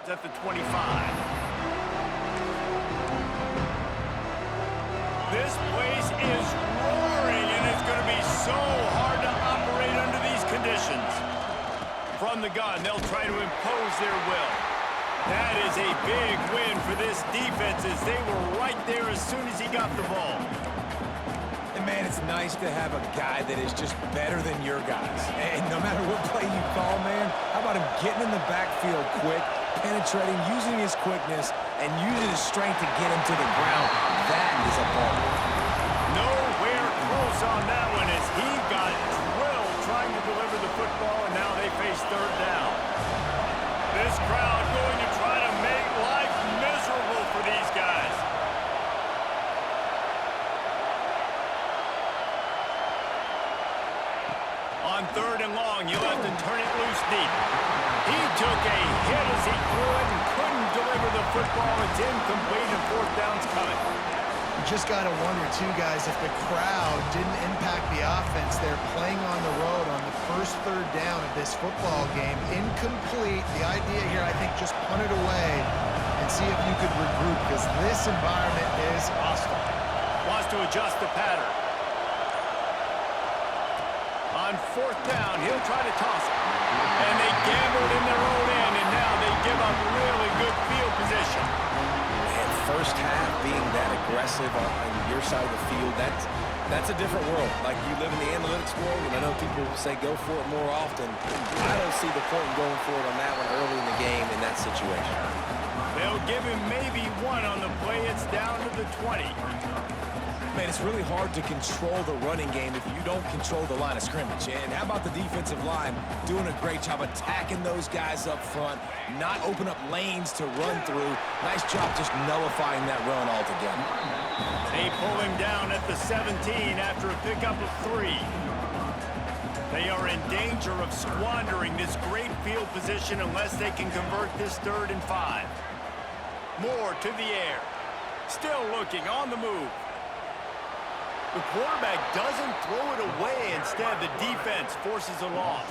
yards at the 25. This place is roaring, and it's going to be so hard to operate under these conditions. From the gun, they'll try to impose their will. That is a big win for this defense as they were right there as soon as he got the ball. And, man, it's nice to have a guy that is just better than your guys. And no matter what play you call, man, how about him getting in the backfield quick, penetrating, using his quickness, and using his strength to get him to the ground. That is a ball. Nowhere close on that one as he got drilled trying to deliver the football, and now they face third down. This crowd going to try to make life miserable for these guys. On third and long, you'll have to turn it loose deep. He took a hit as he threw it and couldn't deliver the football. It's incomplete and fourth down's coming. You just got to wonder, too, guys, if the crowd didn't impact the offense. They're playing on the road on the first third down of this football game. Incomplete. The idea here, I think, just punt it away and see if you could regroup because this environment is hostile. Wants to adjust the pattern. On fourth down, he'll try to toss it. And they gambled in their own end, and now they give up really good field position. And first half being that aggressive on your side of the field, that's a different world. Like, you live in the analytics world, and I know people say go for it more often. I don't see the point in going for it on that one early in the game in that situation. They'll give him maybe one on the play. It's down to the 20. Man, it's really hard to control the running game if you don't control the line of scrimmage. And how about the defensive line doing a great job attacking those guys up front, not open up lanes to run through. Nice job just nullifying that run altogether. They pull him down at the 17 after a pickup of 3. They are in danger of squandering this great field position unless they can convert this 3rd and 5. Moore to the air. Still looking on the move. The quarterback doesn't throw it away. Instead, the defense forces a loss.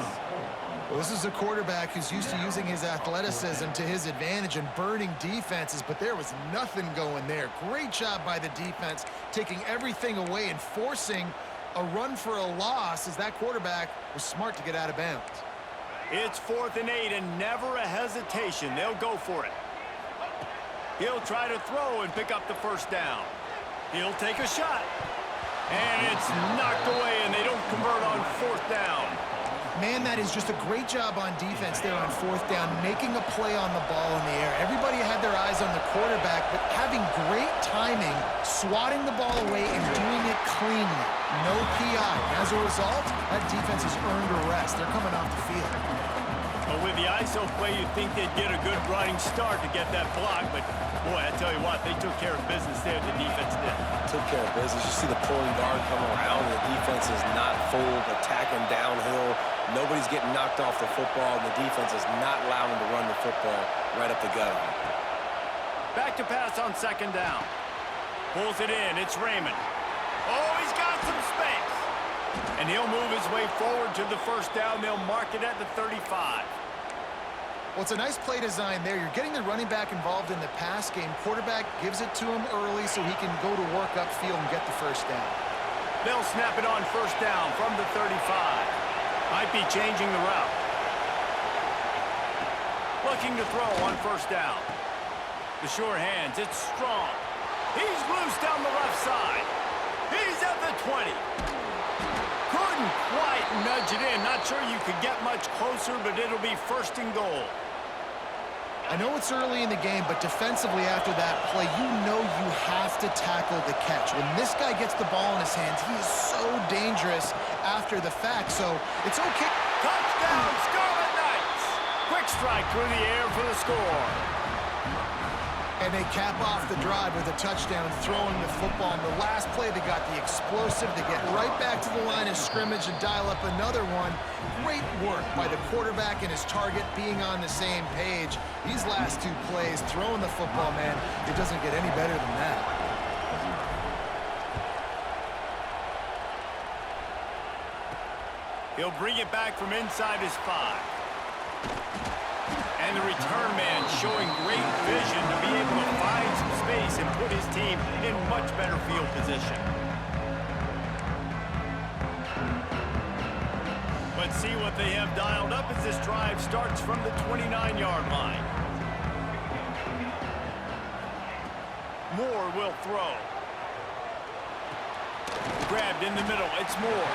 Well, this is a quarterback who's used to using his athleticism to his advantage and burning defenses, but there was nothing going there. Great job by the defense, taking everything away and forcing a run for a loss as that quarterback was smart to get out of bounds. It's 4th and 8 and never a hesitation. They'll go for it. He'll try to throw and pick up the first down. He'll take a shot. And it's knocked away, and they don't convert on 4th down. Man, that is just a great job on defense there on 4th down, making a play on the ball in the air. Everybody had their eyes on the quarterback, but having great timing, swatting the ball away and doing it cleanly. No PI. As a result, that defense has earned a rest. They're coming off the field. Well, with the ISO play, you'd think they'd get a good running start to get that block, but boy, I tell you what, they took care of business there. The defense did. Took care of business. You see the pulling guard come around, and the defense is not full, attacking downhill. Nobody's getting knocked off the football, and the defense is not allowing them to run the football right up the gut. Back to pass on 2nd down. Pulls it in. It's Raymond. Oh, he's got some space. And he'll move his way forward to the 1st down. They'll mark it at the 35. Well, it's a nice play design there. You're getting the running back involved in the pass game. Quarterback gives it to him early so he can go to work upfield and get the 1st down. They'll snap it on 1st down from the 35. Might be changing the route. Looking to throw on 1st down. The sure hands, it's strong. He's loose down the left side. He's at the 20. Couldn't quite nudge it in. Not sure you could get much closer, but it'll be 1st and goal. I know it's early in the game, but defensively after that play, you know you have to tackle the catch. When this guy gets the ball in his hands, he is so dangerous after the fact, so it's okay. Touchdown, Scarlet Knights! Quick strike through the air for the score. And they cap off the drive with a touchdown, throwing the football. In the last play, they got the explosive to get right back to the line of scrimmage and dial up another one. Great work by the quarterback and his target being on the same page. These last 2 plays, throwing the football, man, it doesn't get any better than that. He'll bring it back from inside his 5. And the return man showing great vision to be able to find some space and put his team in much better field position. Let's see what they have dialed up as this drive starts from the 29-yard line. Moore will throw. Grabbed in the middle. It's Moore.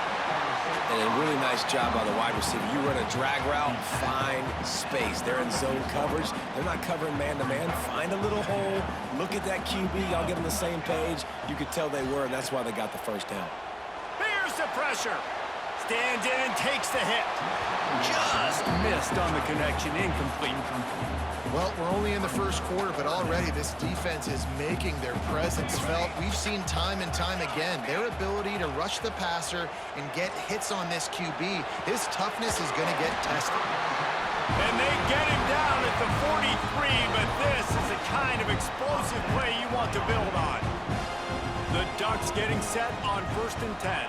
And a really nice job by the wide receiver. You run a drag route, find space. They're in zone coverage. They're not covering man-to-man. Find a little hole. Look at that QB. Y'all get on the same page. You could tell they were, and that's why they got the first down. Here's the pressure. Stands in and takes the hit. Just missed on the connection. Incomplete. Well, we're only in the first quarter, but already this defense is making their presence felt. We've seen time and time again their ability to rush the passer and get hits on this QB. His toughness is going to get tested. And they get him down at the 43, but this is the kind of explosive play you want to build on. The Ducks getting set on 1st and 10.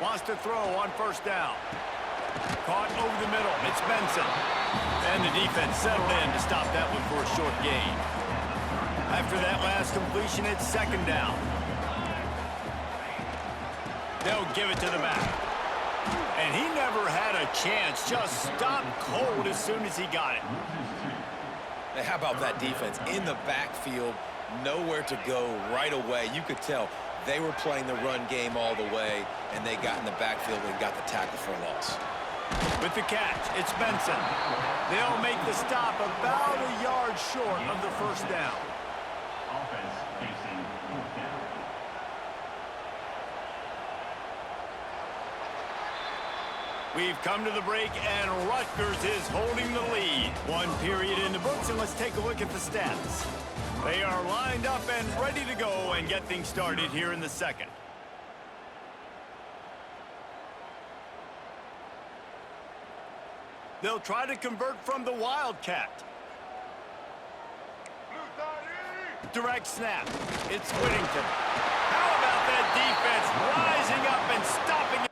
Wants to throw on 1st down. Caught over the middle. It's Benson. And the defense settled in to stop that one for a short gain. After that last completion, it's 2nd down. They'll give it to the back. And he never had a chance. Just stopped cold as soon as he got it. Now, how about that defense? In the backfield, nowhere to go right away. You could tell they were playing the run game all the way, and they got in the backfield and got the tackle for a loss. With the catch, it's Benson. They'll make the stop about a yard short of the 1st down. Offense facing 4th down. We've come to the break, and Rutgers is holding the lead. 1 period in the books, and let's take a look at the stats. They are lined up and ready to go and get things started here in the 2nd. They'll try to convert from the Wildcat. Direct snap. It's Whittington. How about that defense rising up and stopping it?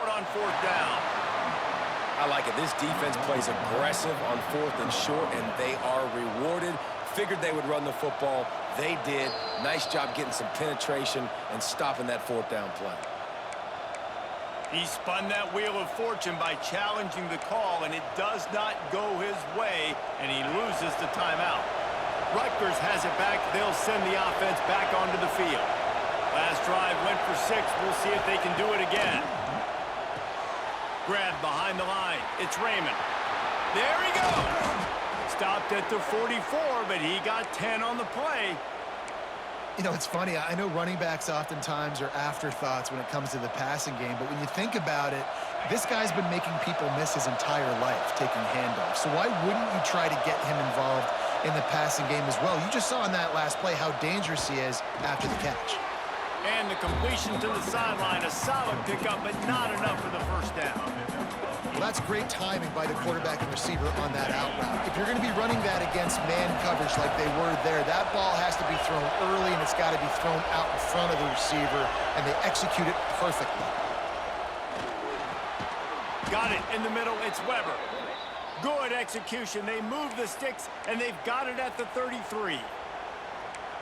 On 4th down. I like it. This defense plays aggressive on 4th and short, and they are rewarded. Figured they would run the football. They did. Nice job getting some penetration and stopping that 4th down play. He spun that wheel of fortune by challenging the call, and it does not go his way, and he loses the timeout. Rutgers has it back. They'll send the offense back onto the field. Last drive went for 6. We'll see if they can do it again. Grab behind the line. It's Raymond. There he goes. Stopped at the 44, but he got 10 on the play. You know, it's funny. I know running backs oftentimes are afterthoughts when it comes to the passing game, but when you think about it, this guy's been making people miss his entire life taking handoffs. So why wouldn't you try to get him involved in the passing game as well? You just saw in that last play how dangerous he is after the catch. And the completion to the sideline, a solid pickup, but not enough for the 1st down. Well, that's great timing by the quarterback and receiver on that out route. If you're going to be running that against man coverage like they were there, that ball has to be thrown early, and it's got to be thrown out in front of the receiver, and they execute it perfectly. Got it in the middle. It's Weber. Good execution. They move the sticks, and they've got it at the 33.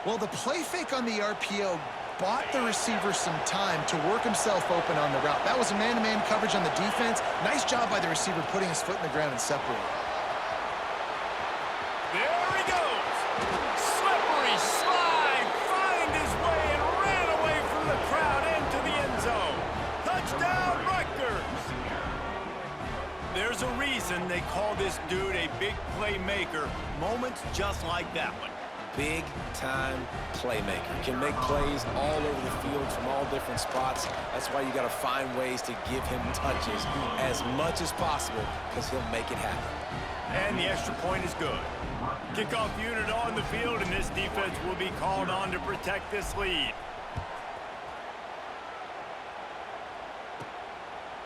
Well, the play fake on the RPO bought the receiver some time to work himself open on the route. That was a man-to-man coverage on the defense. Nice job by the receiver putting his foot in the ground and separating. There he goes. Slippery slide. Find his way and ran away from the crowd into the end zone. Touchdown, Rutgers. There's a reason they call this dude a big playmaker. Moments just like that one. Big-time playmaker. Can make plays all over the field from all different spots. That's why you got to find ways to give him touches as much as possible, because he'll make it happen. And the extra point is good. Kickoff unit on the field, and this defense will be called on to protect this lead.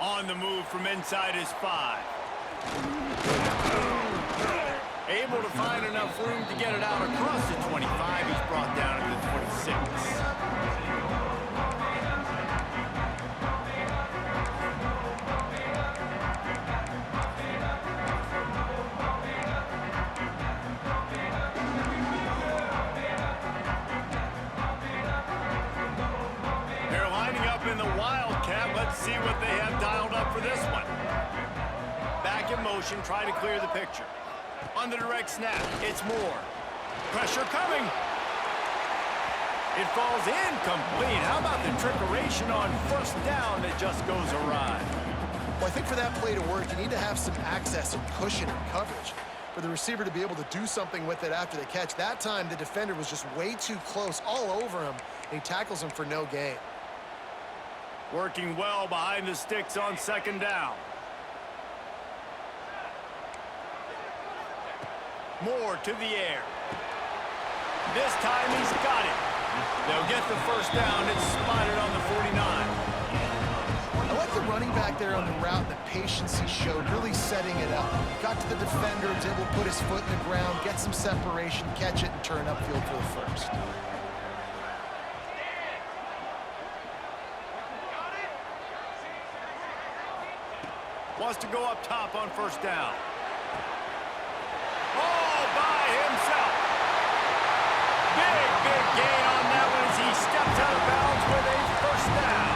On the move from inside his 5. Able to find enough room to get it out across the 25. He's brought down to the 26. They're lining up in the Wildcat. Let's see what they have dialed up for this one. Back in motion, try to clear the picture. On the direct snap, it's Moore. Pressure coming. It falls incomplete. How about the trickeration on first down that just goes awry? Well, I think for that play to work, you need to have some access and cushion and coverage for the receiver to be able to do something with it after the catch. That time, the defender was just way too close, all over him, and he tackles him for no gain. Working well behind the sticks on second down. Moore to the air. This time he's got it. They'll get the first down. It's spotted on the 49. I like the running back there on the route and the patience he showed, really setting it up. Got to the defender, was able to put his foot in the ground, get some separation, catch it, and turn upfield for the first. Wants to go up top on first down. All by himself. Big gain on that one as he steps out of bounds with a first down.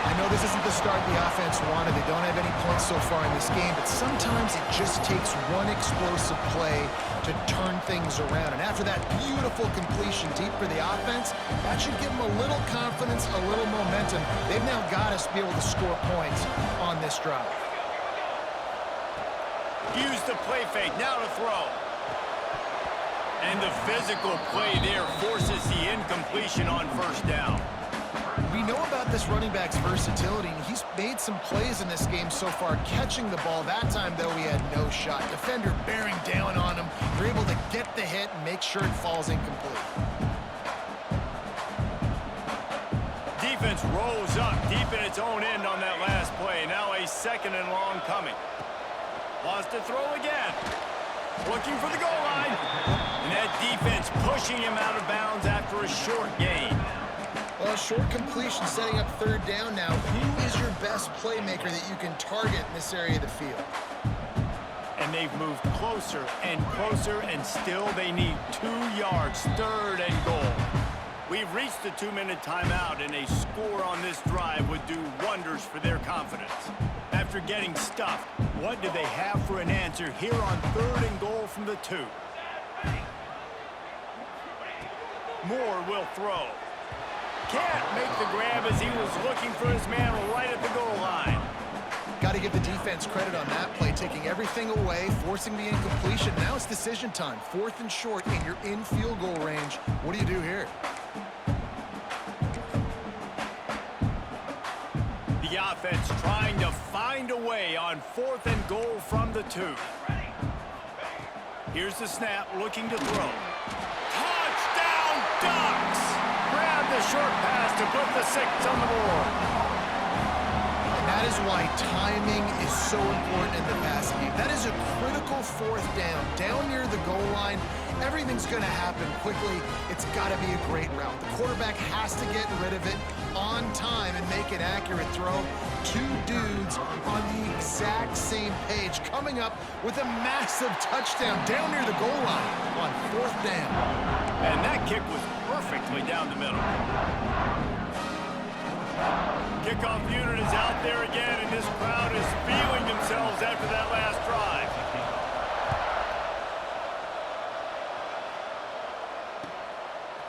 I know this isn't the start the offense wanted. They don't have any points so far in this game, but sometimes it just takes one explosive play to turn things around. And after that beautiful completion deep for the offense, that should give them a little confidence, a little momentum. They've now got us to be able to score points on this drive. Use the play fake, now to throw. And the physical play there forces the incompletion on first down. We know about this running back's versatility, and he's made some plays in this game so far catching the ball. That time, though, he had no shot. Defender bearing down on him. They're able to get the hit and make sure it falls incomplete. Defense rolls up deep in its own end on that last play. Now a second and long coming. Wants to throw again. Looking for the goal line. And that defense pushing him out of bounds after a short gain. Well, short completion setting up third down now. Who is your best playmaker that you can target in this area of the field? And they've moved closer, and still they need 2 yards, third and goal. We've reached the 2-minute timeout, and a score on this drive would do wonders for their confidence. After getting stuffed, what do they have for an answer here on third and goal from the 2? Moore will throw. Can't make the grab as he was looking for his man right at the goal line. Got to give the defense credit on that play, taking everything away, forcing the incompletion. Now it's decision time. 4th and short, and you're in field goal range. What do you do here? The offense trying to find a way on 4th and goal from the 2. Here's the snap, looking to throw. Touchdown, Ducks! Grab the short pass to put the 6 on the board. And that is why timing is so important in the passing game. That is a critical 4th down. Down near the goal line, everything's going to happen quickly. It's got to be a great route. The quarterback has to get rid of it on time and make an accurate throw. 2 dudes on the exact same page, coming up with a massive touchdown down near the goal line on 4th down. And that kick was perfectly down the middle. Kickoff unit is out there again, and this crowd is feeling themselves after that last drive.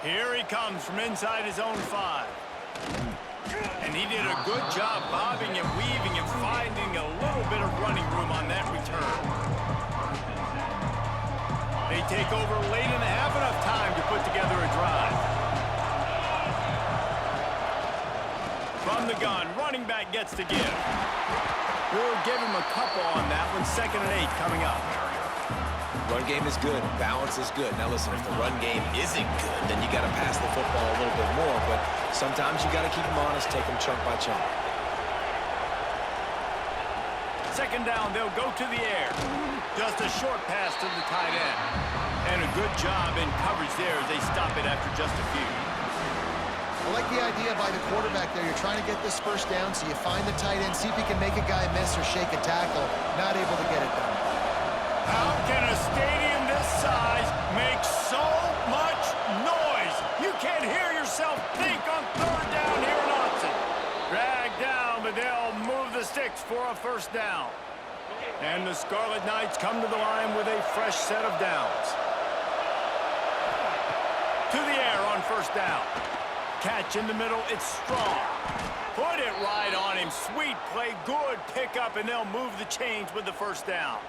Here he comes from inside his own 5. And he did a good job bobbing and weaving and finding a little bit of running room on that return. They take over late in the half, enough time to put together a drive. From the gun, running back gets to give. We'll give him a couple on that one. 2nd and 8 coming up. Run game is good. Balance is good. Now listen, if the run game isn't good, then you got to pass the football a little bit more. But sometimes you got to keep them honest, take them chunk by chunk. Second down, they'll go to the air. Just a short pass to the tight end. And a good job in coverage there as they stop it after just a few. I like the idea by the quarterback there. You're trying to get this first down, so you find the tight end, see if he can make a guy miss or shake a tackle. Not able to get it done. How can a stadium this size make so much noise? You can't hear yourself think on third down here in Austin. Dragged down, but they'll move the sticks for a first down. And the Scarlet Knights come to the line with a fresh set of downs. To the air on first down. Catch in the middle, it's strong. Put it right on him. Sweet play, good pickup, and they'll move the chains with the first down.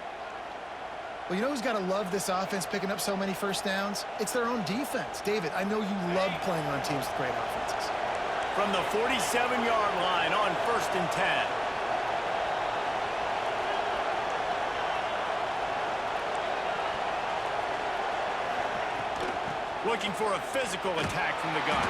Well, you know who's got to love this offense picking up so many first downs? It's their own defense. David, I know you love playing on teams with great offenses. From the 47-yard line on 1st and 10. Looking for a physical attack from the gun.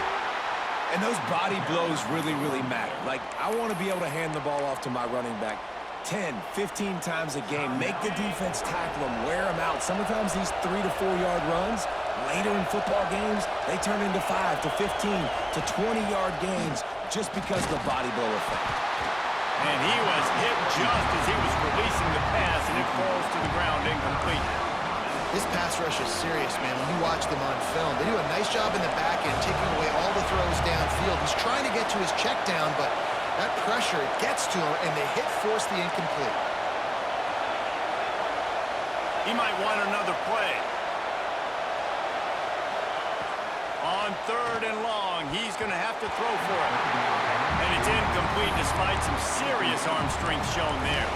And those body blows really, really matter. Like, I want to be able to hand the ball off to my running back 10, 15 times a game. Make the defense tackle them, wear them out. Sometimes these 3 to 4 yard runs, later in football games, they turn into 5 to 15 to 20-yard gains just because of the body blow effect. And he was hit just as he was releasing the pass, and it falls to the ground incomplete. This pass rush is serious, man. When you watch them on film, they do a nice job in the back end, taking away all the throws downfield. He's trying to get to his check down, but that pressure gets to him, and the hit forced the incomplete. He might want another play. On 3rd and long, he's going to have to throw for it. And it's incomplete despite some serious arm strength shown there.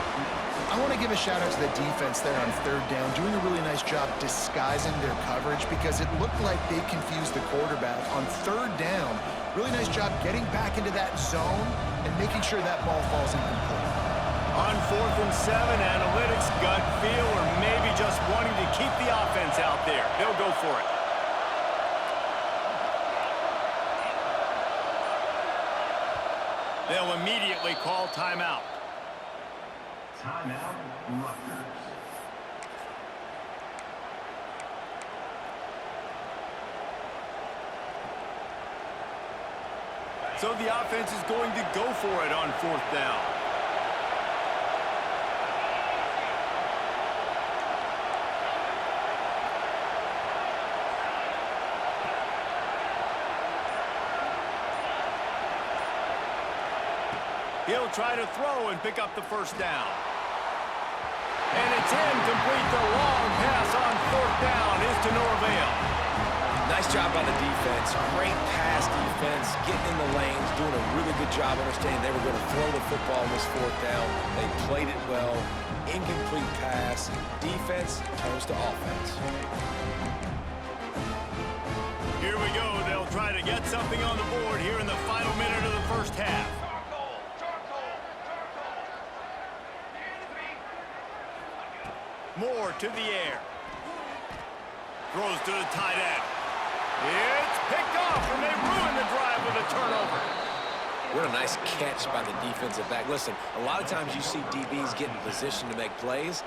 I want to give a shout-out to the defense there on 3rd down, doing a really nice job disguising their coverage because it looked like they confused the quarterback. On 3rd down, really nice job getting back into that zone and making sure that ball falls incomplete. On 4th and 7, analytics, gut feel, or maybe just wanting to keep the offense out there. They'll go for it. They'll immediately call timeout. Timeout, Rutgers. So the offense is going to go for it on 4th down. He'll try to throw and pick up the first down. And it's incomplete. The long pass on 4th down is to no avail. Nice job by the defense. Great pass defense, getting in the lanes, doing a really good job understanding they were going to throw the football on this 4th down. They played it well. Incomplete pass. Defense turns to offense. Here we go. They'll try to get something on the board here in the final minute of the first half. Moore to the air. Throws to the tight end. It's picked off, and they ruin the drive with a turnover. What a nice catch by the defensive back. Listen, a lot of times you see DBs get in position to make plays,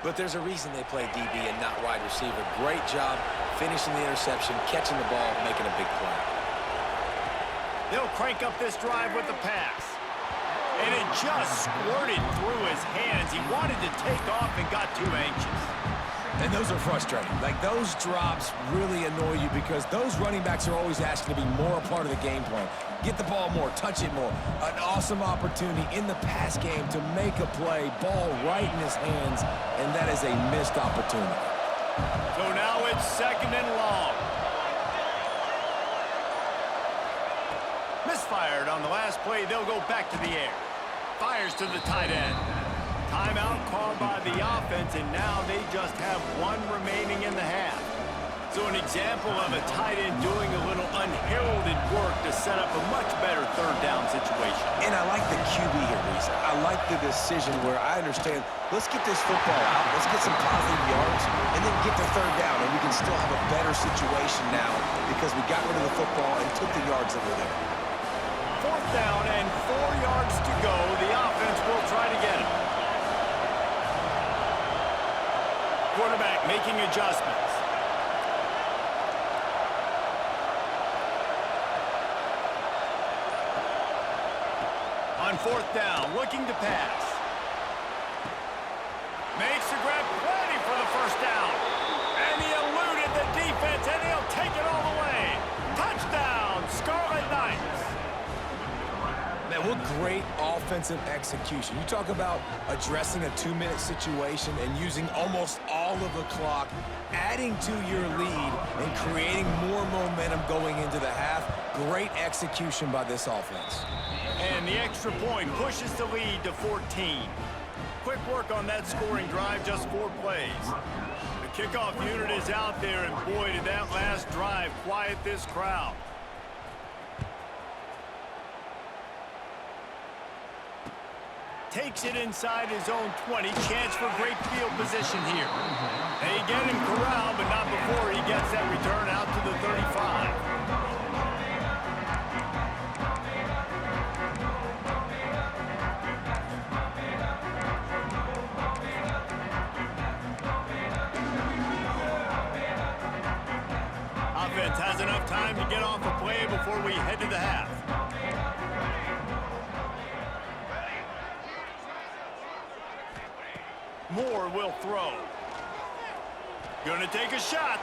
but there's a reason they play DB and not wide receiver. Great job finishing the interception, catching the ball, making a big play. They'll crank up this drive with the pass. And it just squirted through his hands. He wanted to take off and got too anxious. And those are frustrating. Like, those drops really annoy you because those running backs are always asking to be more a part of the game plan. Get the ball more, touch it more. An awesome opportunity in the pass game to make a play, ball right in his hands, and that is a missed opportunity. So now it's 2nd and long. Misfired on the last play. They'll go back to the air. Fires to the tight end. Timeout called by the offense, and now they just have one remaining in the half. So an example of a tight end doing a little unheralded work to set up a much better 3rd down situation. And I like the QB here, Reese. I like the decision where I understand, let's get this football out, let's get some positive yards, and then get the 3rd down, and we can still have a better situation now because we got rid of the football and took the yards that were there. 4th down and 4 yards to go. The offense will try to get it. quarterback making adjustments. On fourth down, looking to pass. Makes the grab, plenty for the first down. And he eluded the defense, and he'll take it all the way. Touchdown, Scarlet Knights. Man, what great offensive execution. You talk about addressing a 2-minute situation and using almost all of the clock, adding to your lead and creating more momentum going into the half. Great execution by this offense. And the extra point pushes the lead to 14. Quick work on that scoring drive, just 4 plays. The kickoff unit is out there, and boy, did that last drive quiet this crowd. Takes it inside his own 20. Chance for great field position here. They get him corralled, but not before he gets that return out to the 35. Offense has enough time to get off a play before we head to the half. Moore will throw. Gonna take a shot.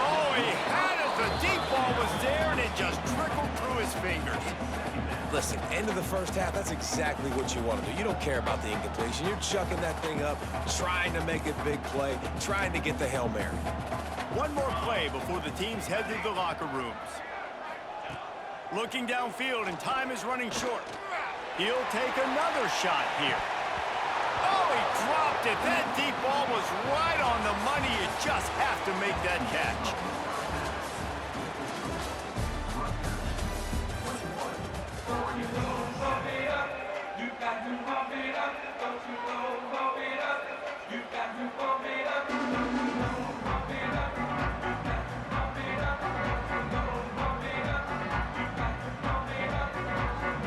Oh, he had it. The deep ball was there, and it just trickled through his fingers. Listen, end of the first half, that's exactly what you want to do. You don't care about the incompletion. You're chucking that thing up, trying to make a big play, trying to get the Hail Mary. One more play before the teams head to the locker rooms. Looking downfield, and time is running short. He'll take another shot here. Oh, he dropped it. That deep ball was right on the money. You just have to make that catch.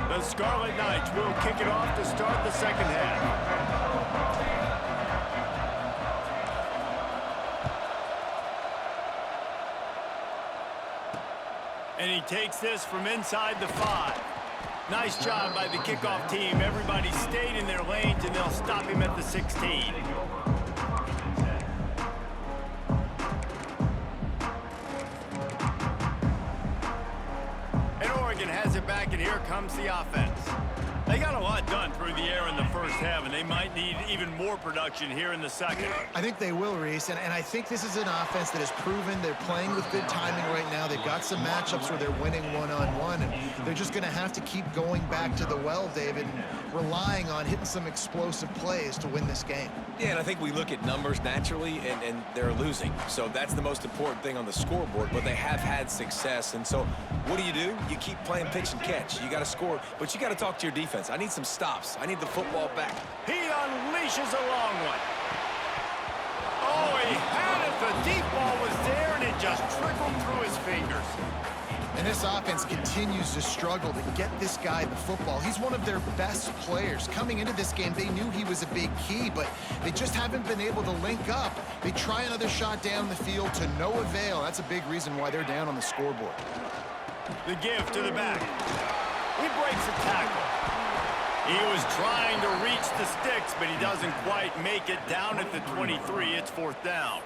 The Scarlet Knights will kick it off to start the second half. And he takes this from inside the 5. Nice job by the kickoff team. Everybody stayed in their lanes, and they'll stop him at the 16. And Oregon has it back, and here comes the offense. They got a lot done through the air in the first half, and they might need even more production here in the second. I think they will, Reese, and I think this is an offense that has proven they're playing with good timing right now. They've got some matchups where they're winning one-on-one, and they're just going to have to keep going back to the well, David, and relying on hitting some explosive plays to win this game. Yeah, and I think we look at numbers naturally, and they're losing. So that's the most important thing on the scoreboard, but they have had success. And so what do? You keep playing pitch and catch. You got to score, but you got to talk to your defense. I need some stops. I need the football back. He unleashes a long one. Oh, he had it. The deep ball was there, and it just trickled through his fingers. And this offense continues to struggle to get this guy the football. He's one of their best players. Coming into this game, they knew he was a big key, but they just haven't been able to link up. They try another shot down the field to no avail. That's a big reason why they're down on the scoreboard. The give to the back. He breaks a tackle. He was trying to reach the sticks, but he doesn't quite make it down at the 23. It's fourth down.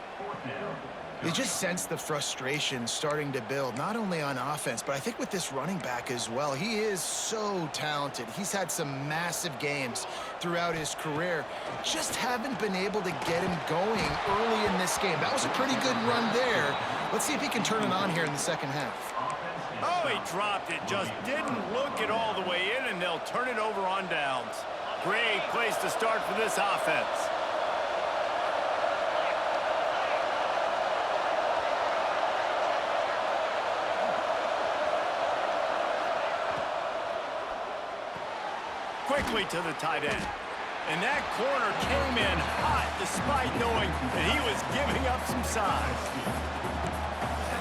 You just sense the frustration starting to build, not only on offense, but I think with this running back as well. He is so talented. He's had some massive games throughout his career. Just haven't been able to get him going early in this game. That was a pretty good run there. Let's see if he can turn it on here in the second half. Oh, he dropped it. Just didn't look it all the way in, and they'll turn it over on downs. Great place to start for this offense. Quickly to the tight end. And that corner came in hot despite knowing that he was giving up some size.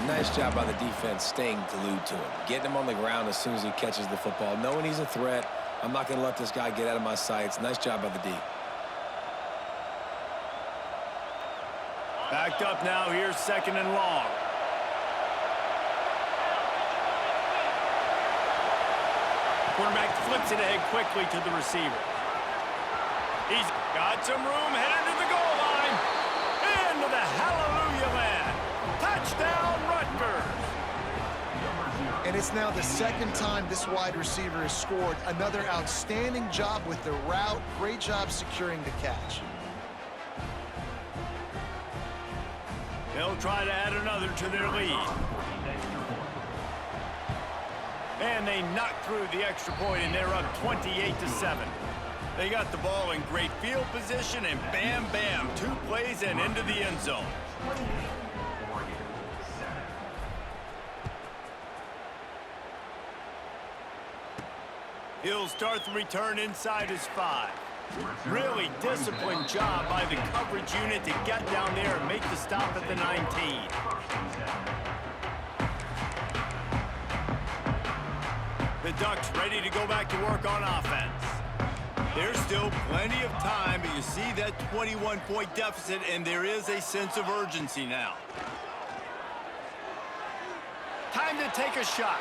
Nice job by the defense staying glued to him. Getting him on the ground as soon as he catches the football. Knowing he's a threat. I'm not going to let this guy get out of my sights. Nice job by the D. Backed up now, here's 2nd and long. Quarterback flips it ahead quickly to the receiver. He's got some room, headed to the goal line. Into the hallelujah land. Touchdown, Rutgers. And it's now the 2nd time this wide receiver has scored. Another outstanding job with the route. Great job securing the catch. They'll try to add another to their lead. And they knock through the extra point, and they're up 28-7. They got the ball in great field position, and bam, bam, 2 plays and into the end zone. He'll start the return inside his 5. Really disciplined job by the coverage unit to get down there and make the stop at the 19. The Ducks ready to go back to work on offense. There's still plenty of time, but you see that 21-point deficit, and there is a sense of urgency now. Time to take a shot.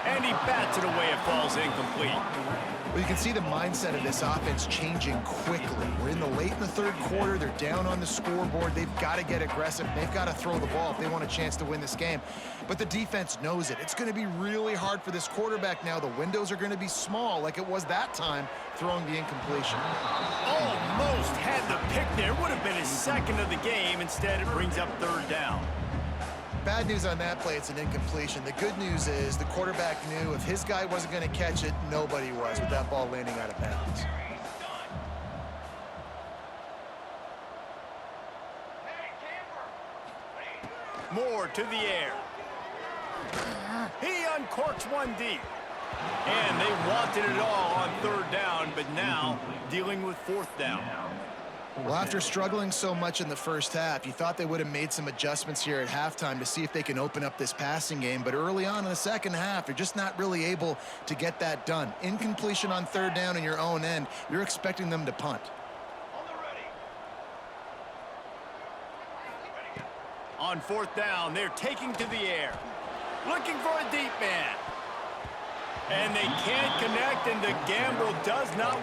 And he bats it away. It falls incomplete. Well, you can see the mindset of this offense changing quickly. We're in the late in the 3rd quarter. They're down on the scoreboard. They've got to get aggressive. They've got to throw the ball if they want a chance to win this game. But the defense knows it. It's going to be really hard for this quarterback now. The windows are going to be small like it was that time throwing the incompletion. Almost had the pick there. Would have been his 2nd of the game. Instead, it brings up 3rd down. Bad news on that play, it's an incompletion. The good news is the quarterback knew if his guy wasn't going to catch it, nobody was with that ball landing out of bounds. Moore to the air. He uncorks one deep. And they wanted it all on 3rd down, but now dealing with 4th down. Well, after struggling so much in the first half, you thought they would have made some adjustments here at halftime to see if they can open up this passing game. But early on in the second half, they're just not really able to get that done. Incompletion on 3rd down in your own end, you're expecting them to punt. On 4th down, they're taking to the air. Looking for a deep man. And they can't connect, and the gamble does not.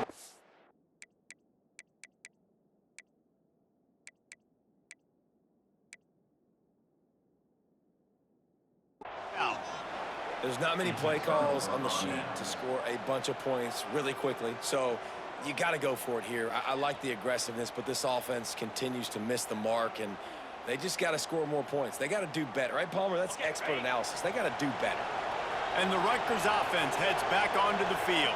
There's not many play calls on the sheet to score a bunch of points really quickly, so you got to go for it here. I like the aggressiveness, but this offense continues to miss the mark, and they just got to score more points. They got to do better, right, Palmer? That's expert analysis. They got to do better. And the Rutgers offense heads back onto the field.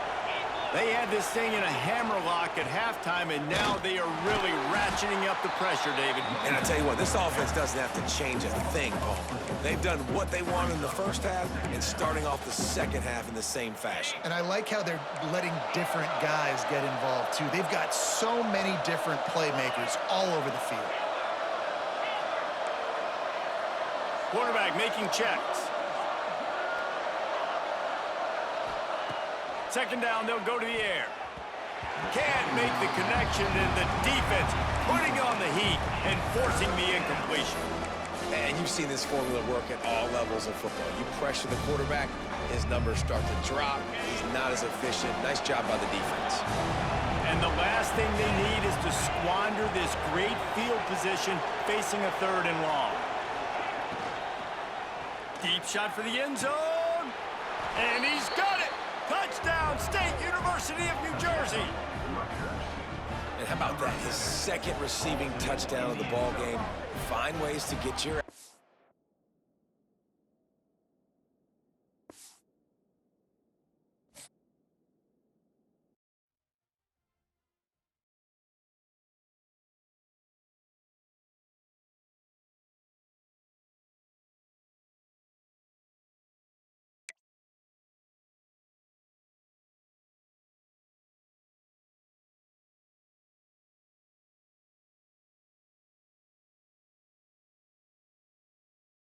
They had this thing in a hammerlock at halftime, and now they are really ratcheting up the pressure, David. And I tell you what, this offense doesn't have to change a thing, Palmer. They've done what they wanted in the first half and starting off the second half in the same fashion. And I like how they're letting different guys get involved, too. They've got so many different playmakers all over the field. Quarterback making checks. 2nd down, they'll go to the air. Can't make the connection, and the defense putting on the heat and forcing the incompletion. And you've seen this formula work at all levels of football. You pressure the quarterback, his numbers start to drop. He's not as efficient. Nice job by the defense. And the last thing they need is to squander this great field position facing a 3rd and long. Deep shot for the end zone. And he's got it. Touchdown, State University of New Jersey. And how about that? His 2nd receiving touchdown of the ball game. Find ways to get your